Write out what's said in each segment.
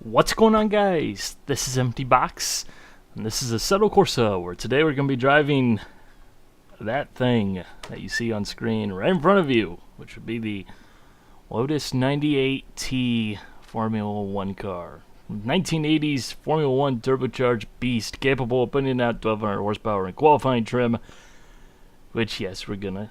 What's going on, guys? This is Empty Box, and this is Assetto Corsa, where today we're going to be driving that thing that you see on screen right in front of you, which would be the Lotus 98T Formula 1 car. 1980s Formula 1 turbocharged beast, capable of putting out 1200 horsepower in qualifying trim, which, yes, we're gonna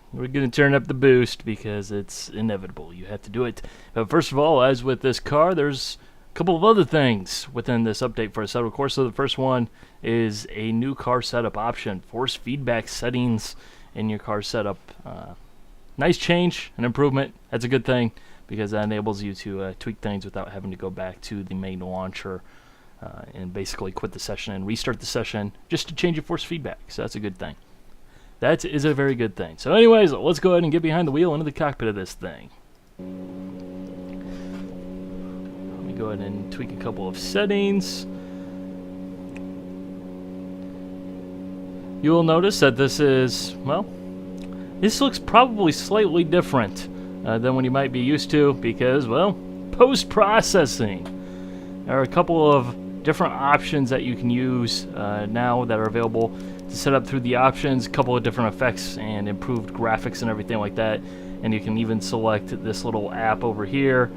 turn up the boost because it's inevitable. You have to do it. But first of all, as with this car, there's a couple of other things within this update for Assetto Corsa. The first one is a new car setup option, force feedback settings in your car setup. Nice change, an improvement. That's a good thing because that enables you to tweak things without having to go back to the main launcher and basically quit the session and restart the session just to change your force feedback. So that's a good thing. That is a very good thing. So anyways, let's go ahead and get behind the wheel into the cockpit of this thing. Let me go ahead and tweak a couple of settings. You will notice that this is, well, this looks probably slightly different than what you might be used to because, well, post-processing. There are a couple of different options that you can use now that are available to set up through the options, a couple of different effects and improved graphics and everything like that. And you can even select this little app over here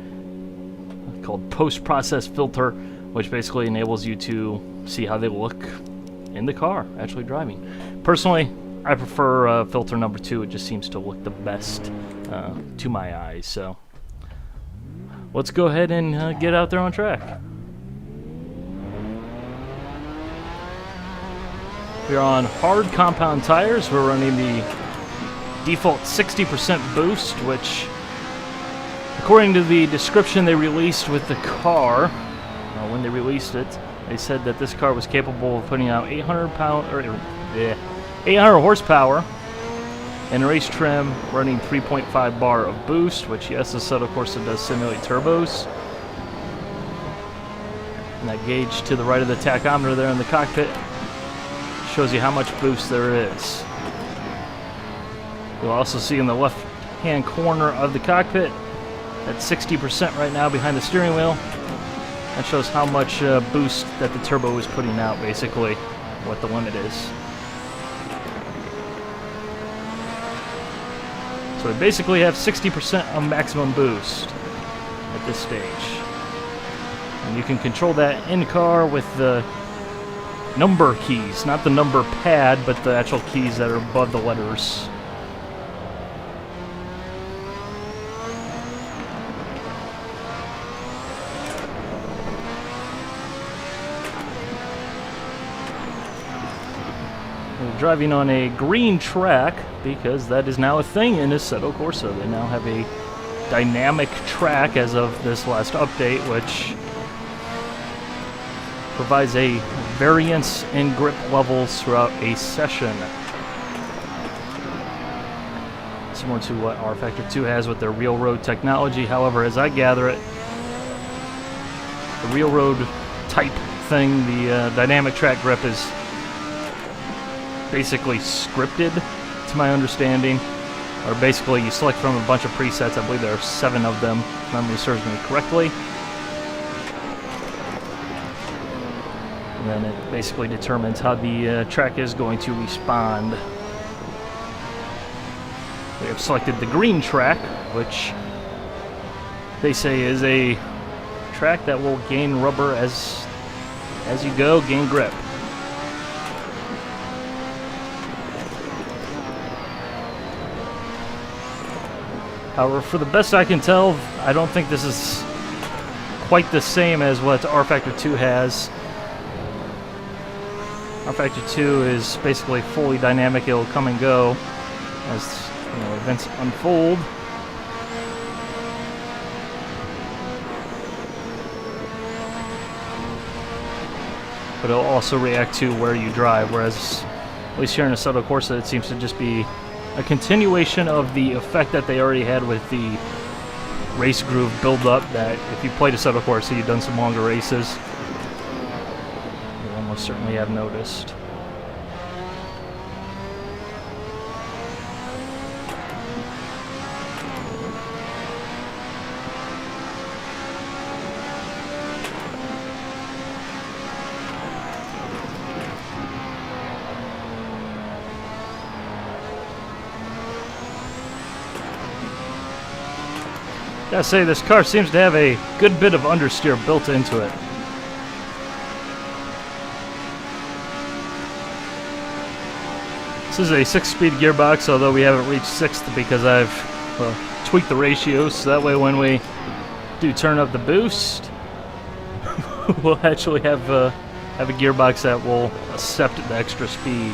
called post-process filter, which basically enables you to see how they look in the car actually driving. Personally, I prefer filter number 2. It just seems to look the best to my eyes. So let's go ahead and get out there on track. We're on hard compound tires. We're running the default 60% boost, which, according to the description they released with the car, when they released it, they said that this car was capable of putting out 800 horsepower and race trim, running 3.5 bar of boost, which, yes, Assetto Corsa does simulate turbos. And that gauge to the right of the tachometer there in the cockpit shows you how much boost there is. You'll also see in the left-hand corner of the cockpit at 60% right now behind the steering wheel. That shows how much boost that the turbo is putting out, basically, what the limit is. So we basically have 60% of maximum boost at this stage. And you can control that in-car with the number keys, not the number pad, but the actual keys that are above the letters. We're driving on a green track because that is now a thing in Assetto Corsa. They now have a dynamic track as of this last update, which provides a variance in grip levels throughout a session. Similar to what rFactor 2 has with their real road technology. However, as I gather it, the real road type thing, the dynamic track grip, is basically scripted, to my understanding. Or basically you select from a bunch of presets. I believe there are 7 of them, if memory serves me correctly. And then it basically determines how the track is going to respond. We have selected the green track, which they say is a track that will gain rubber as you go, gain grip. However, for the best I can tell, I don't think this is quite the same as what rFactor 2 has. rFactor 2 is basically fully dynamic. It'll come and go as events unfold. But it'll also react to where you drive, whereas at least here in Assetto Corsa it seems to just be a continuation of the effect that they already had with the race groove build-up, that if you played Assetto Corsa, you've done some longer races, you'll almost certainly have noticed. Gotta say, this car seems to have a good bit of understeer built into it. This is a 6-speed gearbox, although we haven't reached 6th because I've tweaked the ratios, so that way when we do turn up the boost, we'll actually have a gearbox that will accept the extra speed.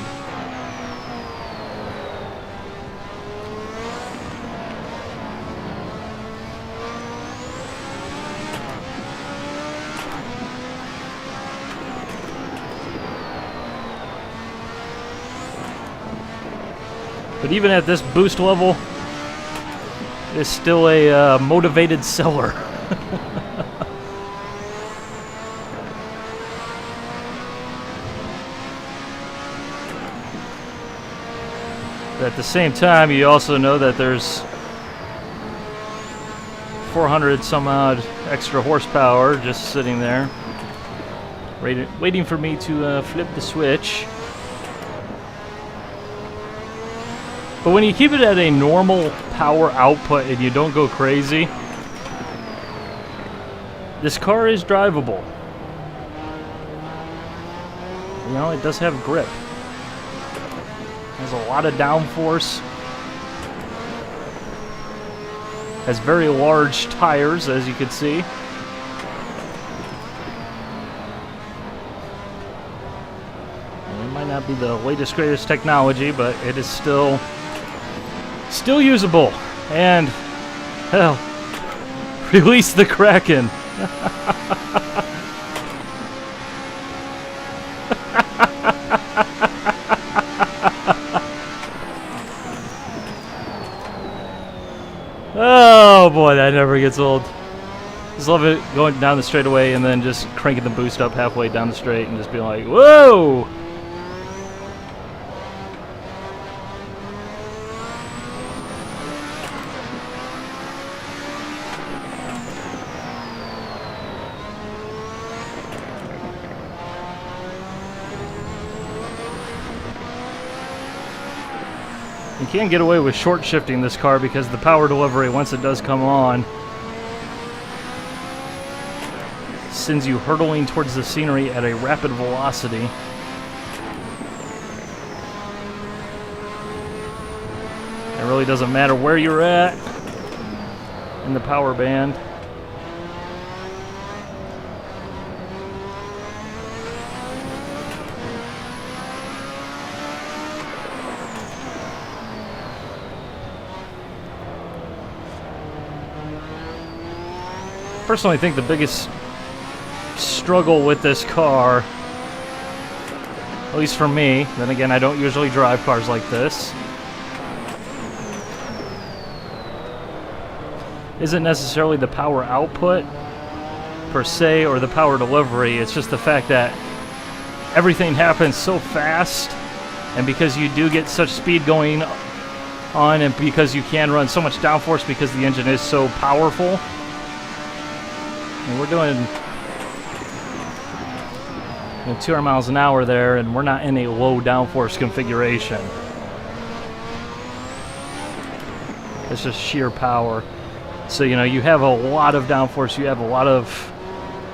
But even at this boost level, it's still a motivated seller. But at the same time, you also know that there's 400 some odd extra horsepower just sitting there, waiting for me to flip the switch. But when you keep it at a normal power output and you don't go crazy, this car is drivable. You know, it does have grip. Has a lot of downforce. Has very large tires, as you can see. And it might not be the latest, greatest technology, but it is still usable. And hell, release the Kraken. Oh boy, that never gets old. Just love it going down the straightaway and then just cranking the boost up halfway down the straight and just being like, whoa! You can't get away with short shifting this car because the power delivery, once it does come on, sends you hurtling towards the scenery at a rapid velocity. It really doesn't matter where you're at in the power band. Personally, I think the biggest struggle with this car, at least for me, then again, I don't usually drive cars like this, isn't necessarily the power output per se or the power delivery. It's just the fact that everything happens so fast, and because you do get such speed going on, and because you can run so much downforce because the engine is so powerful. And we're doing 200 miles an hour there, and we're not in a low downforce configuration. It's just sheer power. So, you know, you have a lot of downforce, you have a lot of,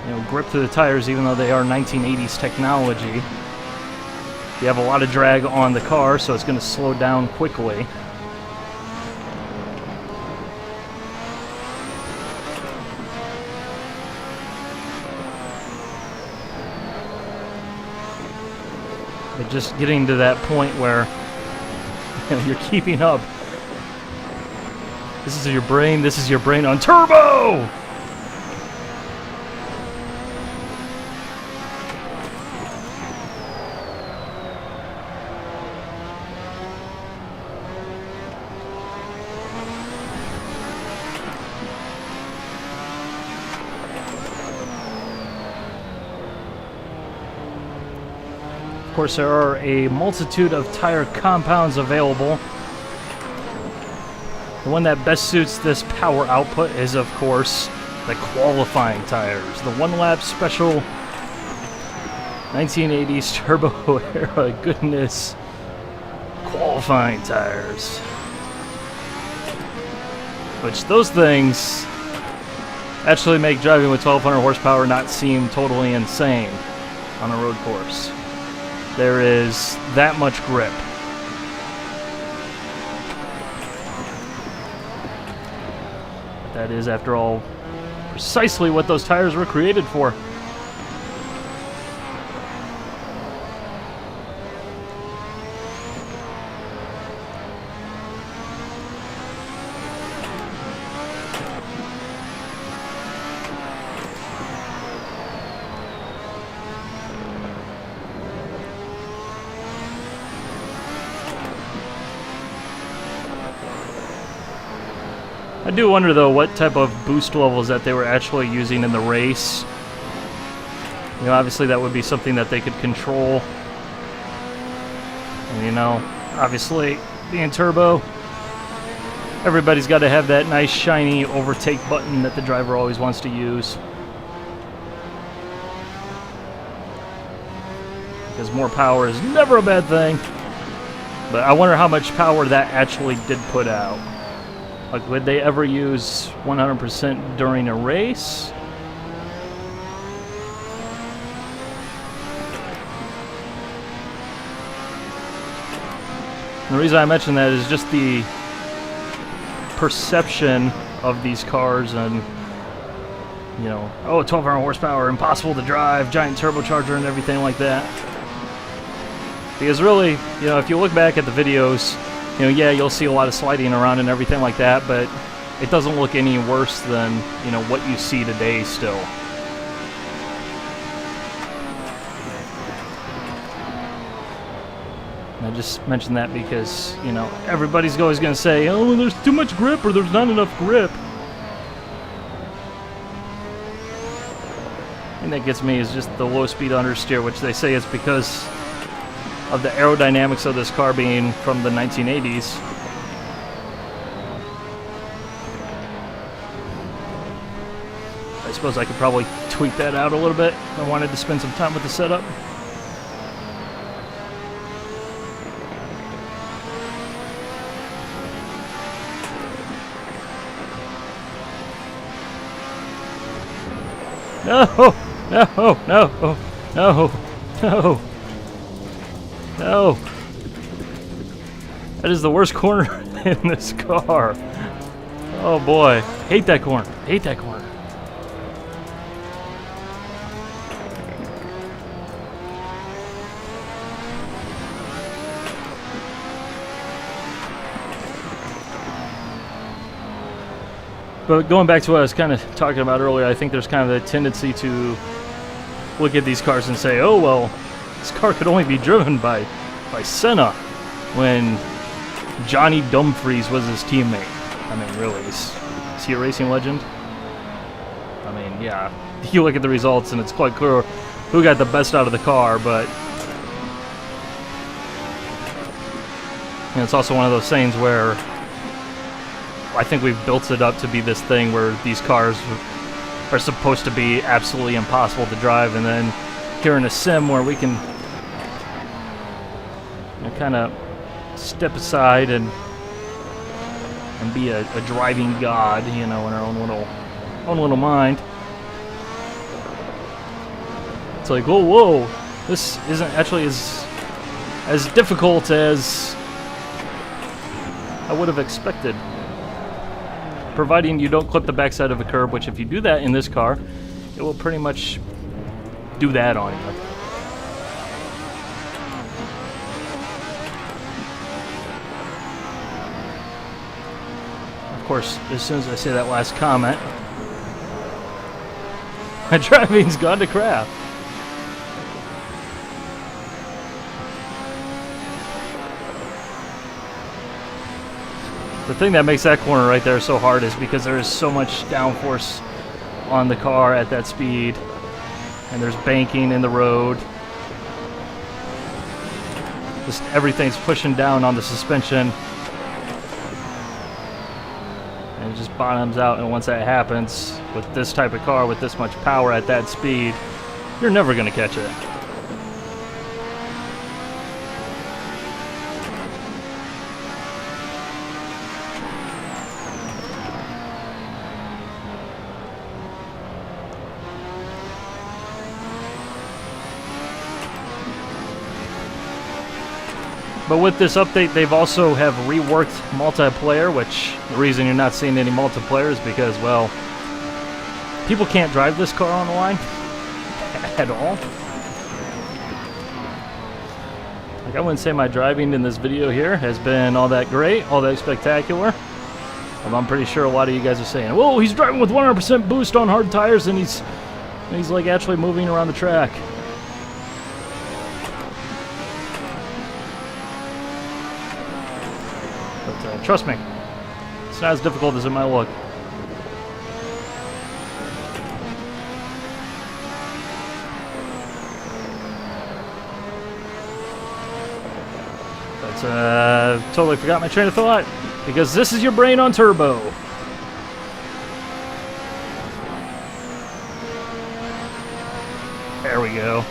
you know, grip to the tires, even though they are 1980s technology. You have a lot of drag on the car, so it's going to slow down quickly. But just getting to that point where, you know, you're keeping up. This is your brain on turbo! Of course, there are a multitude of tire compounds available. The one that best suits this power output is, of course, the qualifying tires. The one-lap special 1980s turbo era goodness qualifying tires. Which those things actually make driving with 1200 horsepower not seem totally insane on a road course. There is that much grip. That is, after all, precisely what those tires were created for. I do wonder, though, what type of boost levels that they were actually using in the race. You know, obviously that would be something that they could control. And, you know, obviously, being turbo, everybody's got to have that nice, shiny overtake button that the driver always wants to use. Because more power is never a bad thing. But I wonder how much power that actually did put out. Like, would they ever use 100% during a race? And the reason I mention that is just the perception of these cars and, you know, oh, 1200 horsepower, impossible to drive, giant turbocharger and everything like that. Because really, you know, if you look back at the videos, you know, yeah, you'll see a lot of sliding around and everything like that, but it doesn't look any worse than, you know, what you see today still. And I just mentioned that because, you know, everybody's always going to say, oh, there's too much grip or there's not enough grip. And that gets me is just the low speed understeer, which they say is because of the aerodynamics of this car being from the 1980s. I suppose I could probably tweak that out a little bit if I wanted to spend some time with the setup. No! No! No! No! No! No! That is the worst corner in this car. Oh boy. Hate that corner. Hate that corner. But going back to what I was kind of talking about earlier, I think there's kind of a tendency to look at these cars and say, oh, well, this car could only be driven by Senna when Johnny Dumfries was his teammate. I mean, really, is he a racing legend? I mean, yeah, you look at the results and it's quite clear who got the best out of the car, but and it's also one of those things where I think we've built it up to be this thing where these cars are supposed to be absolutely impossible to drive, and then here in a sim where we can, you know, kind of step aside and be a driving god, you know, in our own little mind. It's like, whoa, whoa, this isn't actually as difficult as I would have expected. Providing you don't clip the backside of a curb, which if you do that in this car, it will pretty much do that on you. Of course, as soon as I say that last comment, my driving's gone to crap. The thing that makes that corner right there so hard is because there is so much downforce on the car at that speed, and there's banking in the road. Just everything's pushing down on the suspension, and it just bottoms out. And once that happens, with this type of car with this much power at that speed, you're never going to catch it. But with this update, they've also have reworked multiplayer, which the reason you're not seeing any multiplayer is because, well, people can't drive this car on the line at all. Like, I wouldn't say my driving in this video here has been all that great, all that spectacular. I'm pretty sure a lot of you guys are saying, whoa, he's driving with 100% boost on hard tires and he's like actually moving around the track. But trust me, it's not as difficult as it might look. Totally forgot my train of thought, because this is your brain on turbo. There we go.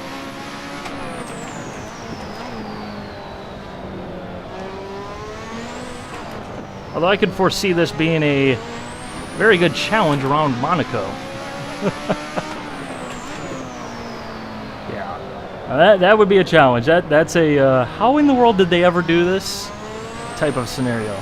Although I could foresee this being a very good challenge around Monaco. That would be a challenge. That's a how in the world did they ever do this type of scenario?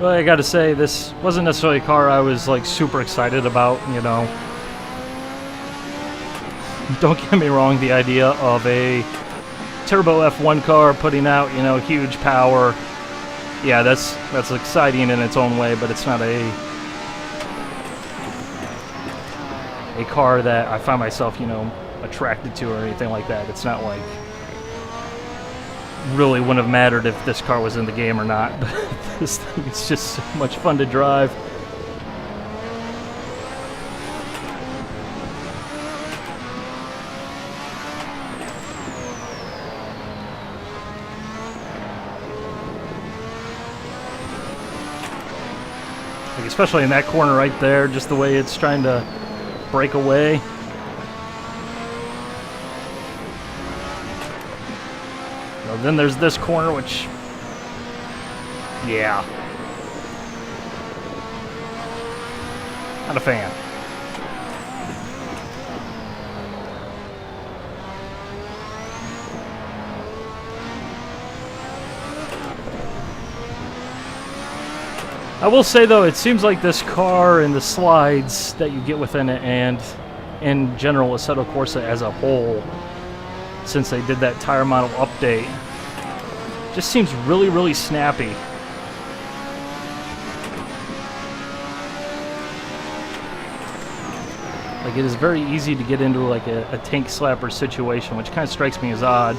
Well, I gotta say, this wasn't necessarily a car I was like super excited about, you know. Don't get me wrong, the idea of a turbo F1 car putting out, you know, huge power, yeah, that's exciting in its own way, but it's not a car that I find myself, you know, attracted to or anything like that. It's not like really wouldn't have mattered if this car was in the game or not, but this thing is just so much fun to drive. Like, especially in that corner right there, just the way it's trying to break away. Well, then there's this corner, which, yeah, not a fan. I will say though, it seems like this car and the slides that you get within it, and in general Assetto Corsa as a whole, since they did that tire model update, just seems really, really snappy. Like, it is very easy to get into like a tank slapper situation, which kind of strikes me as odd.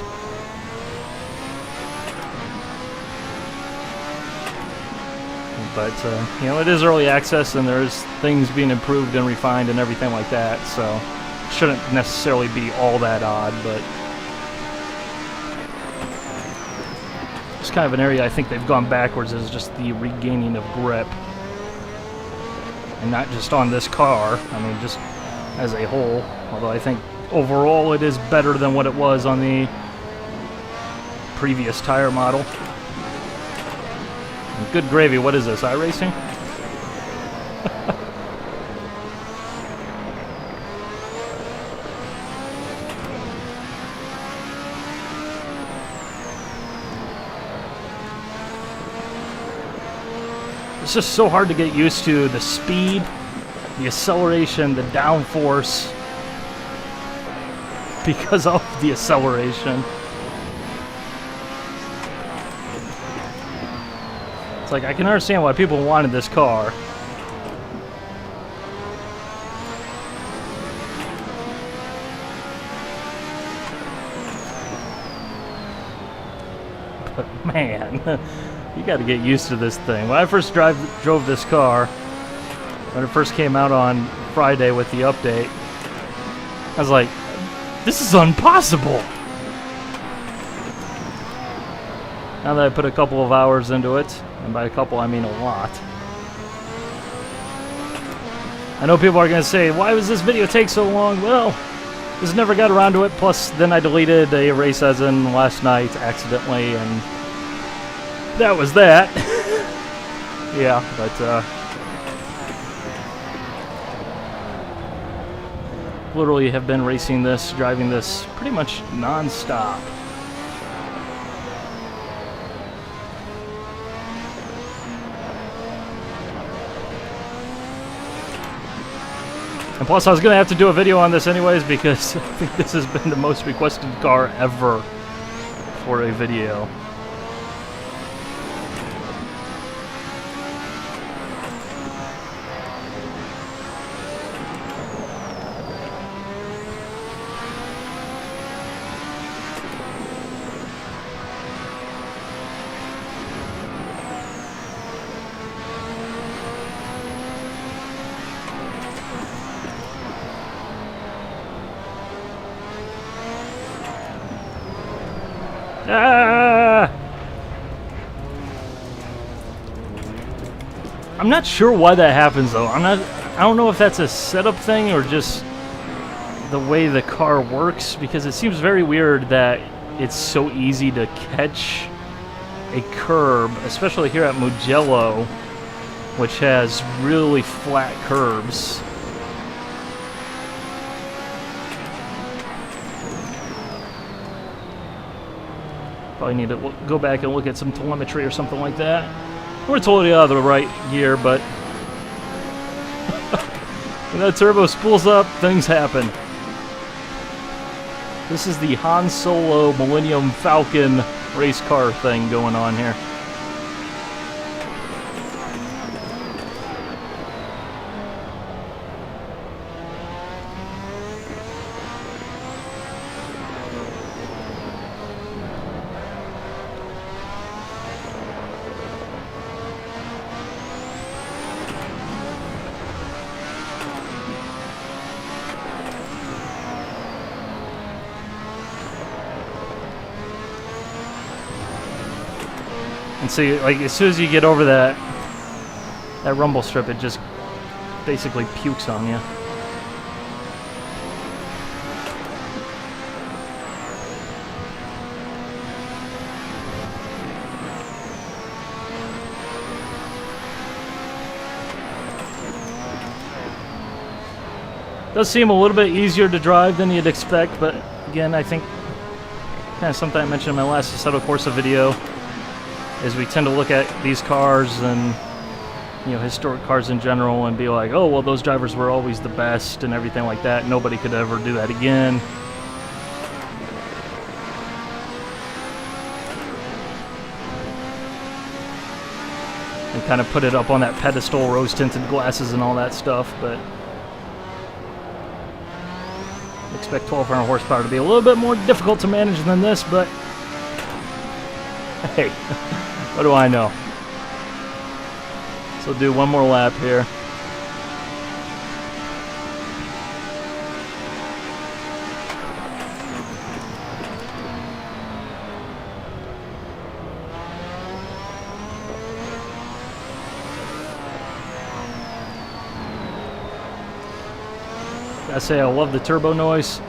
But, you know, it is early access, and there's things being improved and refined and everything like that, so it shouldn't necessarily be all that odd, but it's kind of an area I think they've gone backwards, is just the regaining of grip. And not just on this car, I mean, just as a whole, although I think overall it is better than what it was on the previous tire model. Good gravy, what is this, iRacing? It's just so hard to get used to the speed, the acceleration, the downforce because of the acceleration. It's like, I can understand why people wanted this car. But man, you got to get used to this thing. When I first drove this car, when it first came out on Friday with the update, I was like, this is impossible. Now that I put a couple of hours into it, and by a couple I mean a lot, I know people are going to say, why was this video take so long? Well, just never got around to it, plus then I deleted a race as in last night accidentally, and that was that. Yeah, but literally have been racing this, driving this pretty much non-stop. And plus I was going to have to do a video on this anyways because I think this has been the most requested car ever for a video. Ah! I'm not sure why that happens though. I don't know if that's a setup thing or just the way the car works, because it seems very weird that it's so easy to catch a curb, especially here at Mugello, which has really flat curbs. Probably need to go back and look at some telemetry or something like that. We're totally out of the right gear, but when that turbo spools up, things happen. This is the Han Solo Millennium Falcon race car thing going on here. And see, like, as soon as you get over that rumble strip, it just basically pukes on you. Does seem a little bit easier to drive than you'd expect, but again, I think kind of something I mentioned in my last Assetto Corsa video is we tend to look at these cars and, you know, historic cars in general and be like, oh, well, those drivers were always the best and everything like that. Nobody could ever do that again. And kind of put it up on that pedestal, rose-tinted glasses and all that stuff, but expect 1,200 horsepower to be a little bit more difficult to manage than this, but hey, what do I know? So do one more lap here. I say I love the turbo noise.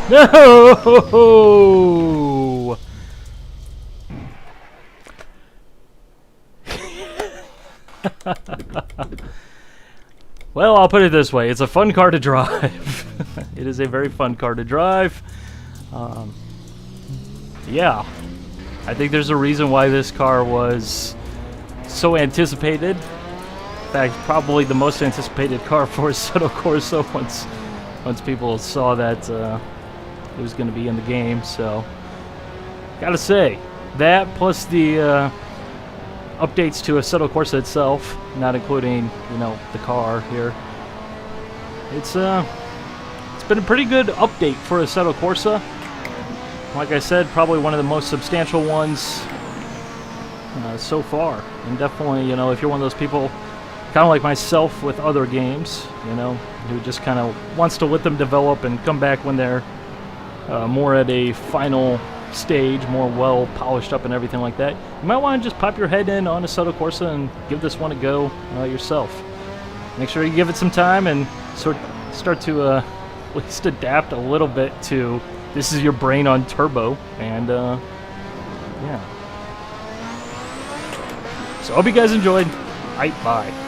No! Well, I'll put it this way. It's a fun car to drive. It is a very fun car to drive. Yeah. I think there's a reason why this car was so anticipated fact, probably the most anticipated car for Assetto Corsa once people saw that it was going to be in the game. So, gotta say, that plus the updates to Assetto Corsa itself, not including, you know, the car here. It's been a pretty good update for Assetto Corsa. Like I said, probably one of the most substantial ones so far. And definitely, you know, if you're one of those people, kind of like myself with other games, you know, who just kind of wants to let them develop and come back when they're more at a final stage, more well polished up and everything like that, you might want to just pop your head in on Assetto Corsa and give this one a go yourself. Make sure you give it some time and start to at least adapt a little bit to this is your brain on turbo, and yeah. So I hope you guys enjoyed. Bye.